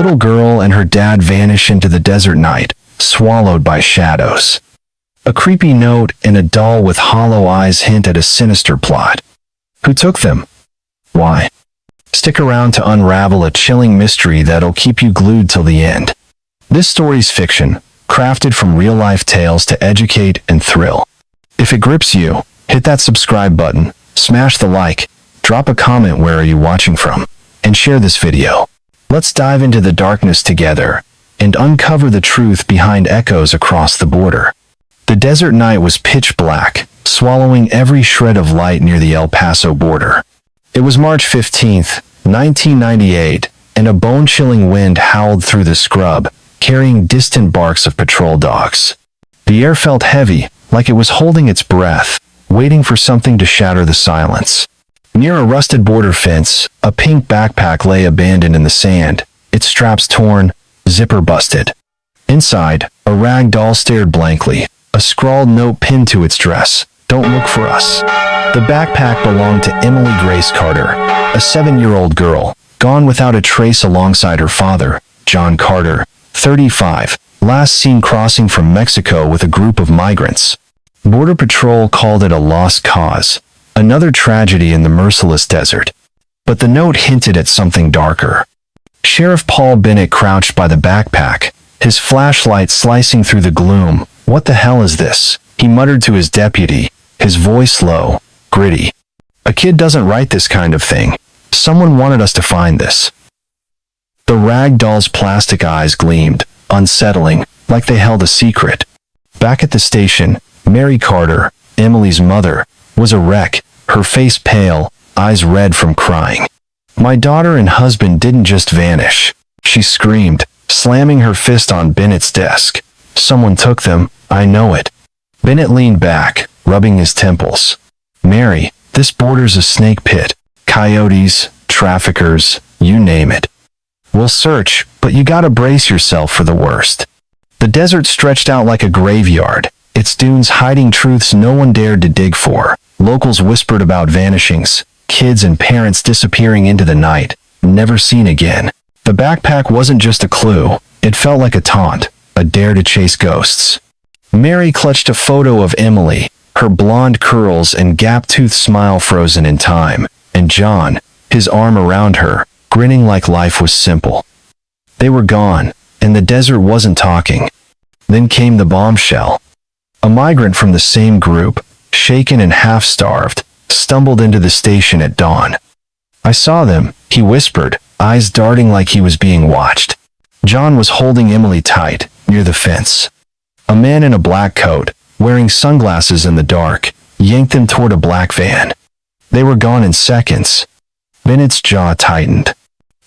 little girl and her dad vanish into the desert night, swallowed by shadows. A creepy note and a doll with hollow eyes hint at a sinister plot. Who took them? Why? Stick around to unravel a chilling mystery that'll keep you glued till the end. This story's fiction, crafted from real-life tales to educate and thrill. If it grips you, hit that subscribe button, smash the like, drop a comment where are you watching from, and share this video. Let's dive into the darkness together and uncover the truth behind echoes across the border. The desert night was pitch black, swallowing every shred of light near the El Paso border. It was March 15th, 1998, and a bone-chilling wind howled through the scrub, carrying distant barks of patrol dogs. The air felt heavy, like it was holding its breath, waiting for something to shatter the silence. Near a rusted border fence, a pink backpack lay abandoned in the sand, its straps torn, zipper busted. Inside, a rag doll stared blankly, a scrawled note pinned to its dress, "Don't look for us." The backpack belonged to Emily Grace Carter, a 7-year-old girl, gone without a trace alongside her father, John Carter, 35, last seen crossing from Mexico with a group of migrants. Border Patrol called it a lost cause, another tragedy in the merciless desert. But the note hinted at something darker. Sheriff Paul Bennett crouched by the backpack, his flashlight slicing through the gloom. "What the hell is this?" he muttered to his deputy, his voice low, gritty. "A kid doesn't write this kind of thing. Someone wanted us to find this." The rag doll's plastic eyes gleamed, unsettling, like they held a secret. Back at the station, Mary Carter, Emily's mother, was a wreck, her face pale, eyes red from crying. "My daughter and husband didn't just vanish," she screamed, slamming her fist on Bennett's desk. "Someone took them, I know it." Bennett leaned back, rubbing his temples. "Mary, this border's a snake pit. Coyotes, traffickers, you name it. We'll search, but you gotta brace yourself for the worst." The desert stretched out like a graveyard, its dunes hiding truths no one dared to dig for. Locals whispered about vanishings, kids and parents disappearing into the night, never seen again. The backpack wasn't just a clue, it felt like a taunt, a dare to chase ghosts. Mary clutched a photo of Emily, her blonde curls and gap-toothed smile frozen in time, and John, his arm around her, grinning like life was simple. They were gone, and the desert wasn't talking. Then came the bombshell. A migrant from the same group, shaken and half-starved, stumbled into the station at dawn. "I saw them," he whispered, eyes darting like he was being watched. John was holding Emily tight, near the fence. A man in a black coat, wearing sunglasses in the dark, yanked them toward a black van. They were gone in seconds. Bennett's jaw tightened.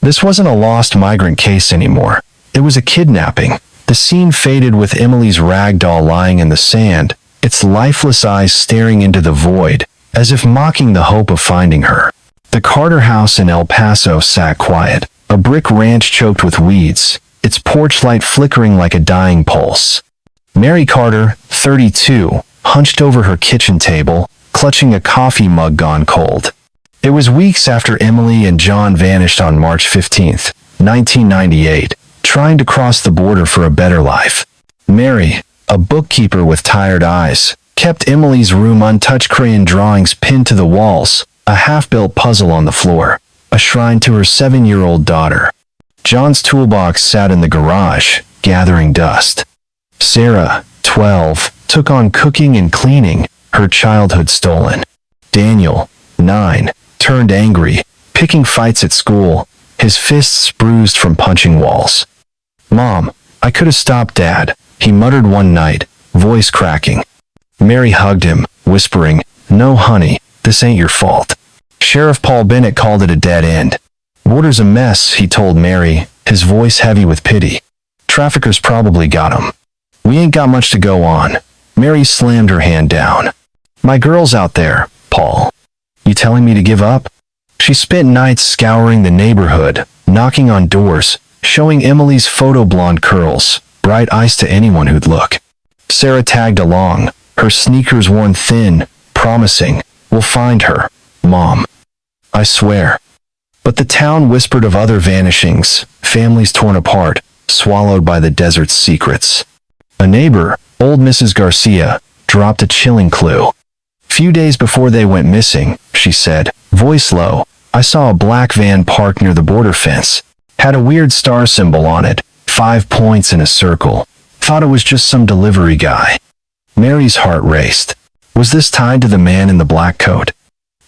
This wasn't a lost migrant case anymore. It was a kidnapping. The scene faded with Emily's rag doll lying in the sand, its lifeless eyes staring into the void, as if mocking the hope of finding her. The Carter house in El Paso sat quiet, a brick ranch choked with weeds, its porch light flickering like a dying pulse. Mary Carter, 32, hunched over her kitchen table, clutching a coffee mug gone cold. It was weeks after Emily and John vanished on March 15th, 1998, trying to cross the border for a better life. Mary, a bookkeeper with tired eyes, kept Emily's room untouched, crayon drawings pinned to the walls, a half-built puzzle on the floor, a shrine to her 7-year-old daughter. John's toolbox sat in the garage, gathering dust. Sarah, 12, took on cooking and cleaning, her childhood stolen. Daniel, 9, turned angry, picking fights at school, his fists bruised from punching walls. "Mom, I could have stopped Dad," he muttered one night, voice cracking. Mary hugged him, whispering, "No, honey, this ain't your fault." Sheriff Paul Bennett called it a dead end. "Border's a mess," he told Mary, his voice heavy with pity. "Traffickers probably got him. We ain't got much to go on." Mary slammed her hand down. "My girl's out there, Paul. You telling me to give up?" She spent nights scouring the neighborhood, knocking on doors, showing Emily's photo blonde curls, bright eyes to anyone who'd look. Sarah tagged along, her sneakers worn thin, promising, "We'll find her, Mom. I swear." But the town whispered of other vanishings, families torn apart, swallowed by the desert's secrets. A neighbor, old Mrs. Garcia, dropped a chilling clue. Few days before they went missing, she said, voice low, I saw a black van parked near the border fence. Had a weird star symbol on it, 5 points in a circle. Thought it was just some delivery guy. Mary's heart raced. Was this tied to the man in the black coat?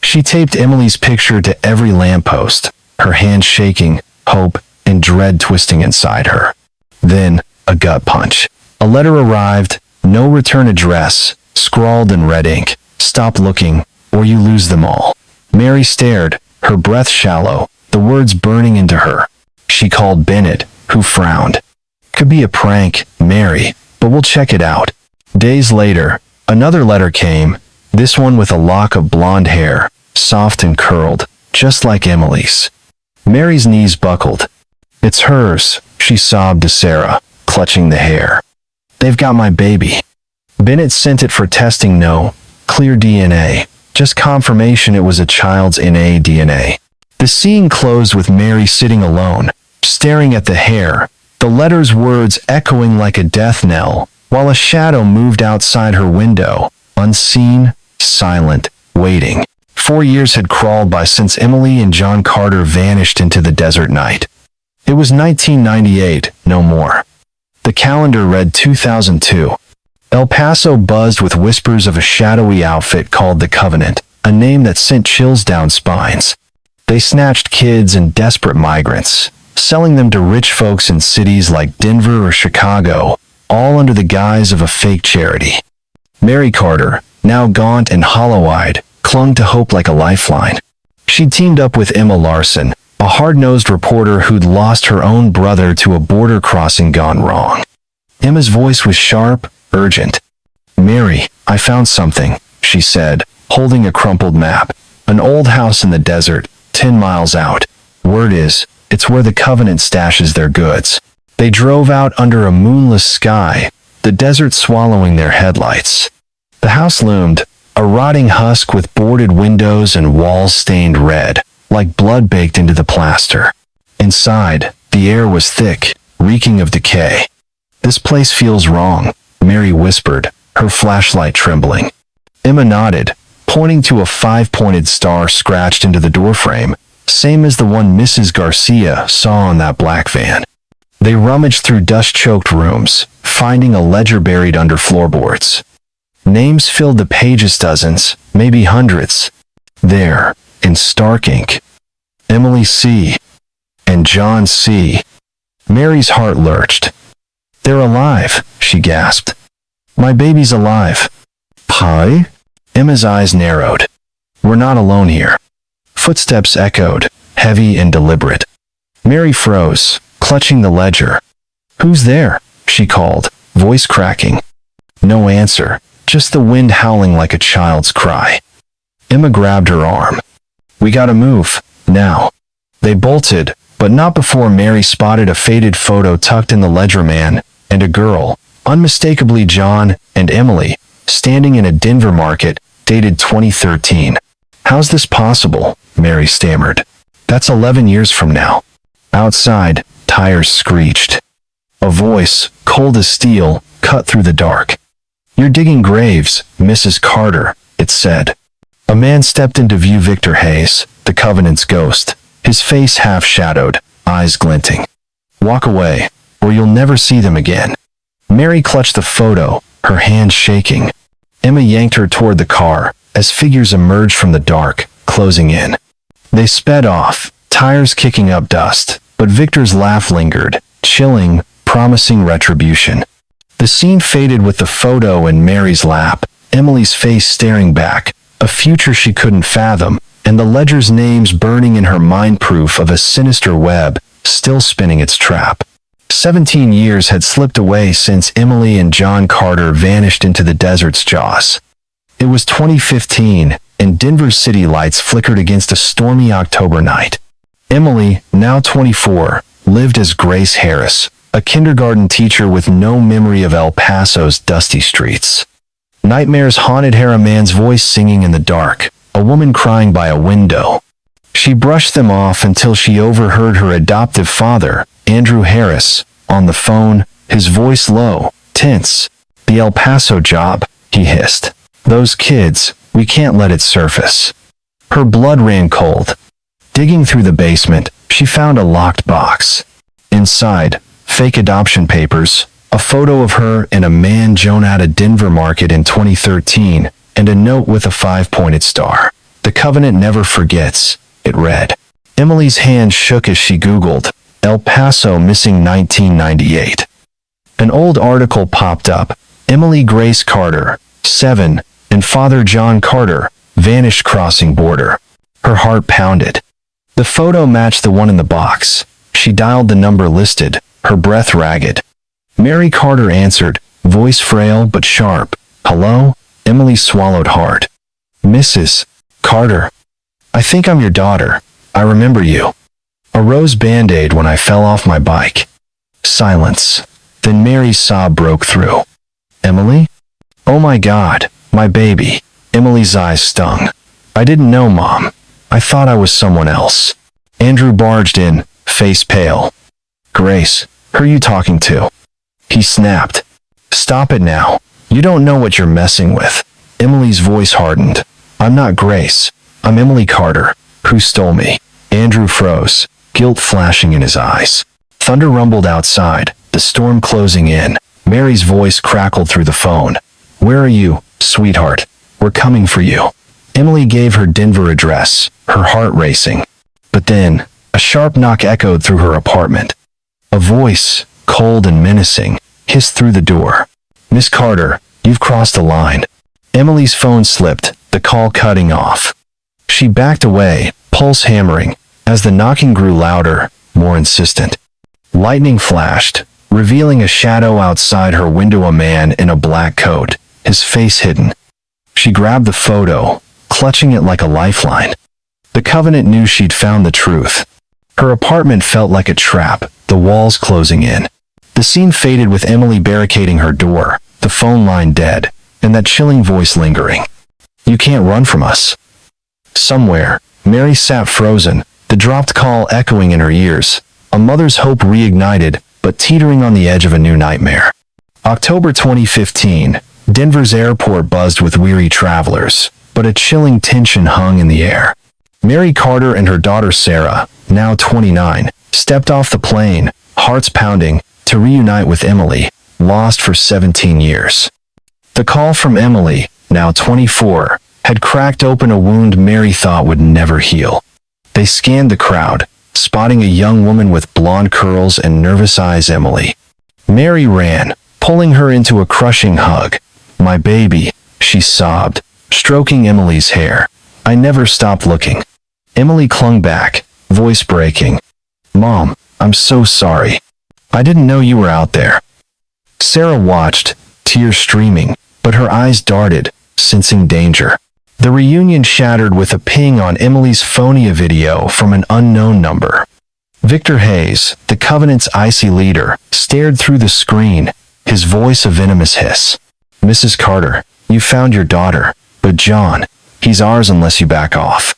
She taped Emily's picture to every lamppost, her hands shaking, hope and dread twisting inside her. Then, a gut punch. A letter arrived, no return address, scrawled in red ink. Stop looking, or you lose them all. Mary stared, her breath shallow, the words burning into her. She called Bennett, who frowned. Could be a prank, Mary, but we'll check it out. Days later, another letter came, this one with a lock of blonde hair, soft and curled, just like Emily's. Mary's knees buckled. It's hers, she sobbed to Sarah, clutching the hair. They've got my baby. Bennett sent it for testing. No clear DNA, just confirmation it was a child's innate DNA. The scene closed with Mary sitting alone, staring at the hair, the letter's words echoing like a death knell, while a shadow moved outside her window, unseen, silent, waiting. 4 years had crawled by since Emily and John Carter vanished into the desert night. It was 1998, no more. The calendar read 2002. El Paso buzzed with whispers of a shadowy outfit called the Covenant, a name that sent chills down spines. They snatched kids and desperate migrants, selling them to rich folks in cities like Denver or Chicago, all under the guise of a fake charity. Mary Carter, now gaunt and hollow-eyed, clung to hope like a lifeline. She'd teamed up with Emma Larson, a hard-nosed reporter who'd lost her own brother to a border crossing gone wrong. Emma's voice was sharp, urgent. Mary, I found something, she said, holding a crumpled map. An old house in the desert, 10 miles out. Word is, it's where the Covenant stashes their goods. They drove out under a moonless sky, the desert swallowing their headlights. The house loomed, a rotting husk with boarded windows and walls stained red, like blood baked into the plaster. Inside, the air was thick, reeking of decay. This place feels wrong, Mary whispered, her flashlight trembling. Emma nodded, pointing to a 5-pointed star scratched into the doorframe, same as the one Mrs. Garcia saw on that black van. They rummaged through dust-choked rooms, finding a ledger buried under floorboards. Names filled the pages, dozens, maybe hundreds. There, in stark ink, Emily C. and John C. Mary's heart lurched. They're alive, she gasped. My baby's alive. Pie? Emma's eyes narrowed. We're not alone here. Footsteps echoed, heavy and deliberate. Mary froze, clutching the ledger. Who's there? She called, voice cracking. No answer, just the wind howling like a child's cry. Emma grabbed her arm. We gotta move, now. They bolted, but not before Mary spotted a faded photo tucked in the ledger man, and a girl, unmistakably John and Emily, standing in a Denver market, dated 2013. How's this possible? Mary stammered. That's 11 years from now. Outside, tires screeched. A voice, cold as steel, cut through the dark. You're digging graves, Mrs. Carter, it said. A man stepped into view. Victor Hayes, the Covenant's ghost, his face half-shadowed, eyes glinting. Walk away, or you'll never see them again. Mary clutched the photo, her hands shaking. Emma yanked her toward the car, as figures emerged from the dark, closing in. They sped off, tires kicking up dust, but Victor's laugh lingered, chilling, promising retribution. The scene faded with the photo in Mary's lap, Emily's face staring back, a future she couldn't fathom, and the ledger's names burning in her mind, proof of a sinister web, still spinning its trap. 17 years had slipped away since Emily and John Carter vanished into the desert's jaws. It was 2015, and Denver's city lights flickered against a stormy October night. Emily, now 24, lived as Grace Harris, a kindergarten teacher with no memory of El Paso's dusty streets. Nightmares haunted her, a man's voice singing in the dark, a woman crying by a window. She brushed them off until she overheard her adoptive father, Andrew Harris, on the phone, his voice low, tense. "The El Paso job," he hissed. "Those kids, we can't let it surface." Her blood ran cold. Digging through the basement, she found a locked box. Inside, fake adoption papers, a photo of her and a man Joan at a Denver market in 2013, and a note with a 5-pointed star. "The covenant never forgets," it read. Emily's hand shook as she Googled, El Paso missing 1998. An old article popped up, Emily Grace Carter, 7, and Father John Carter, vanished crossing border. Her heart pounded. The photo matched the one in the box. She dialed the number listed, her breath ragged. Mary Carter answered, voice frail but sharp. "Hello?" Emily swallowed hard. "Mrs. Carter. I think I'm your daughter. I remember you. A rose band-aid when I fell off my bike." Silence. Then Mary's sob broke through. "Emily? Oh my God, my baby." Emily's eyes stung. "I didn't know, Mom. I thought I was someone else." Andrew barged in, face pale. "Grace, who are you talking to?" He snapped. "Stop it now. You don't know what you're messing with." Emily's voice hardened. "I'm not Grace. I'm Emily Carter. Who stole me?" Andrew froze, guilt flashing in his eyes. Thunder rumbled outside, the storm closing in. Mary's voice crackled through the phone. "Where are you, sweetheart? We're coming for you." Emily gave her Denver address, her heart racing. But then, a sharp knock echoed through her apartment. A voice, cold and menacing, hissed through the door. "Miss Carter, you've crossed a line." Emily's phone slipped, the call cutting off. She backed away, pulse hammering, as the knocking grew louder, more insistent. Lightning flashed, revealing a shadow outside her window, a man in a black coat, his face hidden. She grabbed the photo, clutching it like a lifeline. The covenant knew she'd found the truth. Her apartment felt like a trap, the walls closing in. The scene faded with Emily barricading her door, the phone line dead, and that chilling voice lingering. "You can't run from us." Somewhere, Mary sat frozen, the dropped call echoing in her ears, a mother's hope reignited, but teetering on the edge of a new nightmare. October 2015, Denver's airport buzzed with weary travelers, but a chilling tension hung in the air. Mary Carter and her daughter Sarah, now 29, stepped off the plane, hearts pounding, to reunite with Emily, lost for 17 years. The call from Emily, now 24, had cracked open a wound Mary thought would never heal. They scanned the crowd, spotting a young woman with blonde curls and nervous eyes. Emily. Mary ran, pulling her into a crushing hug. "My baby," she sobbed, stroking Emily's hair. "I never stopped looking." Emily clung back, voice breaking. "Mom, I'm so sorry. I didn't know you were out there." Sarah watched, tears streaming, but her eyes darted, sensing danger. The reunion shattered with a ping on Emily's phone, a video from an unknown number. Victor Hayes, the Covenant's icy leader, stared through the screen, his voice a venomous hiss. "Mrs. Carter, you found your daughter, but John, he's ours unless you back off."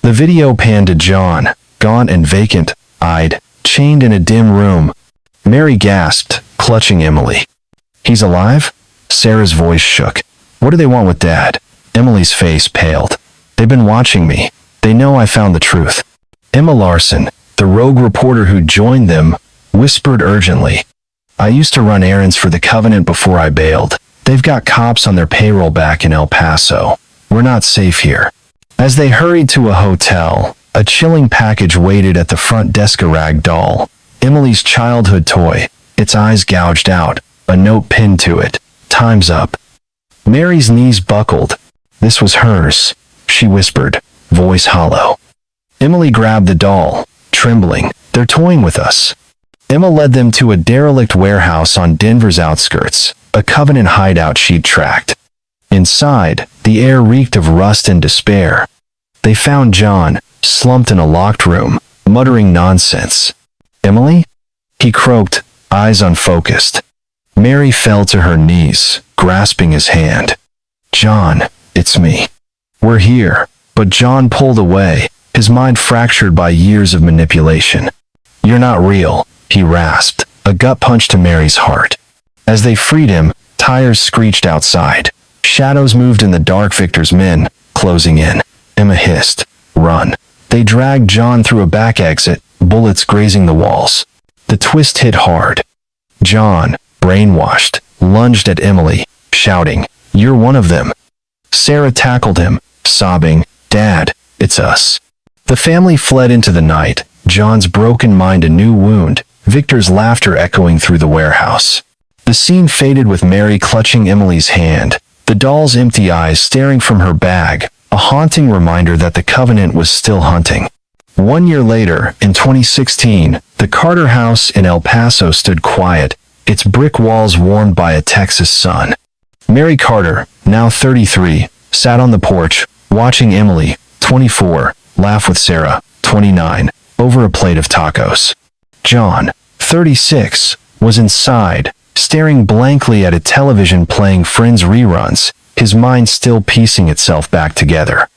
The video panned to John, gaunt and vacant-eyed, chained in a dim room. Mary gasped, clutching Emily. "He's alive?" Sarah's voice shook. "What do they want with Dad?" Emily's face paled. "They've been watching me. They know I found the truth." Emma Larson, the rogue reporter who joined them, whispered urgently. "I used to run errands for the Covenant before I bailed. They've got cops on their payroll back in El Paso. We're not safe here." As they hurried to a hotel, a chilling package waited at the front desk, a rag doll, Emily's childhood toy, its eyes gouged out, a note pinned to it, "Time's up." Mary's knees buckled. This was hers, she whispered, voice hollow. Emily grabbed the doll, trembling. "They're toying with us." Emma led them to a derelict warehouse on Denver's outskirts, a Covenant hideout she'd tracked. Inside, the air reeked of rust and despair. They found John, slumped in a locked room, muttering nonsense. "Emily?" He croaked, eyes unfocused. Mary fell to her knees, grasping his hand. "John, it's me. We're here." But John pulled away, his mind fractured by years of manipulation. "You're not real," he rasped, a gut punch to Mary's heart. As they freed him, tires screeched outside. Shadows moved in the dark. Victor's men, closing in. Emma hissed, "Run." They dragged John through a back exit, bullets grazing the walls. The twist hit hard. John, brainwashed, lunged at Emily, shouting, "You're one of them." Sarah tackled him, sobbing, "Dad, it's us." The family fled into the night, John's broken mind a new wound, Victor's laughter echoing through the warehouse. The scene faded with Mary clutching Emily's hand, the doll's empty eyes staring from her bag, a haunting reminder that the Covenant was still hunting. 1 year later, in 2016, the Carter house in El Paso stood quiet, its brick walls warmed by a Texas sun. Mary Carter, now 33, sat on the porch, watching Emily, 24, laugh with Sarah, 29, over a plate of tacos. John, 36, was inside, staring blankly at a television playing Friends reruns, his mind still piecing itself back together.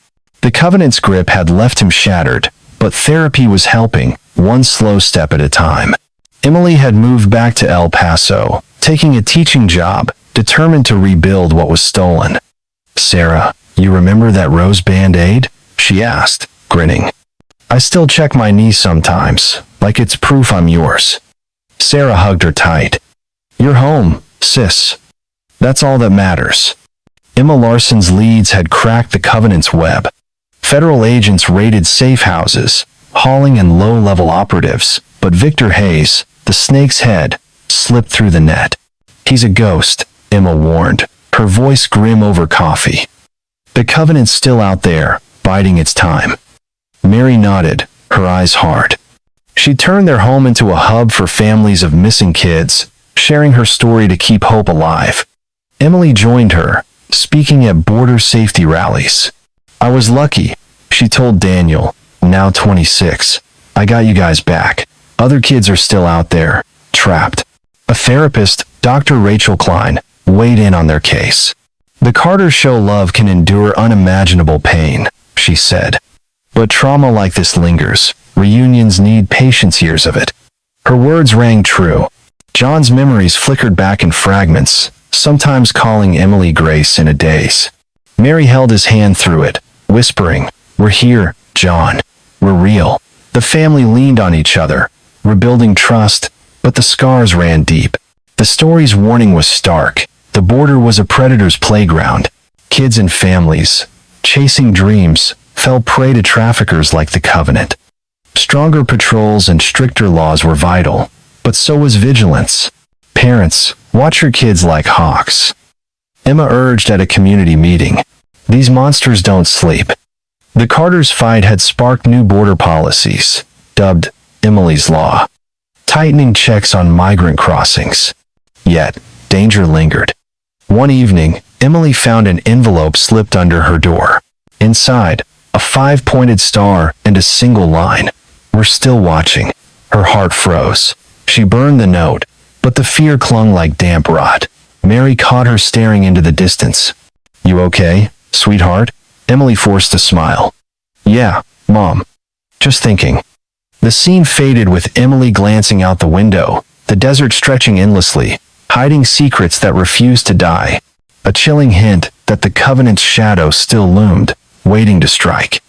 The Covenant's grip had left him shattered, but therapy was helping, one slow step at a time. Emily had moved back to El Paso, taking a teaching job, determined to rebuild what was stolen. "Sarah, you remember that rose Band-Aid?" she asked, grinning. "I still check my knee sometimes, like it's proof I'm yours." Sarah hugged her tight. "You're home, sis. That's all that matters." Emma Larson's leads had cracked the Covenant's web. Federal agents raided safe houses, hauling in low-level operatives, but Victor Hayes, the snake's head, slipped through the net. "He's a ghost," Emma warned, her voice grim over coffee. "The Covenant's still out there, biding its time." Mary nodded, her eyes hard. She turned their home into a hub for families of missing kids, sharing her story to keep hope alive. Emily joined her, speaking at border safety rallies. "I was lucky," she told Daniel, now 26. "I got you guys back. Other kids are still out there, trapped." A therapist, Dr. Rachel Klein, weighed in on their case. "The Carters show love can endure unimaginable pain," she said. "But trauma like this lingers. Reunions need patience, years of it." Her words rang true. John's memories flickered back in fragments, sometimes calling Emily Grace in a daze. Mary held his hand through it, whispering, "We're here, John. We're real." The family leaned on each other, rebuilding trust, but the scars ran deep. The story's warning was stark. The border was a predator's playground. Kids and families, chasing dreams, fell prey to traffickers like the Covenant. Stronger patrols and stricter laws were vital, but so was vigilance. "Parents, watch your kids like hawks," Emma urged at a community meeting. "These monsters don't sleep." The Carters' fight had sparked new border policies, dubbed Emily's Law, tightening checks on migrant crossings. Yet, danger lingered. One evening, Emily found an envelope slipped under her door. Inside, a 5-pointed star and a single line, "We're still watching." Her heart froze. She burned the note, but the fear clung like damp rot. Mary caught her staring into the distance. "You okay, sweetheart?" Emily forced a smile. "Yeah, Mom. Just thinking." The scene faded with Emily glancing out the window, the desert stretching endlessly, hiding secrets that refused to die. A chilling hint that the Covenant's shadow still loomed, waiting to strike.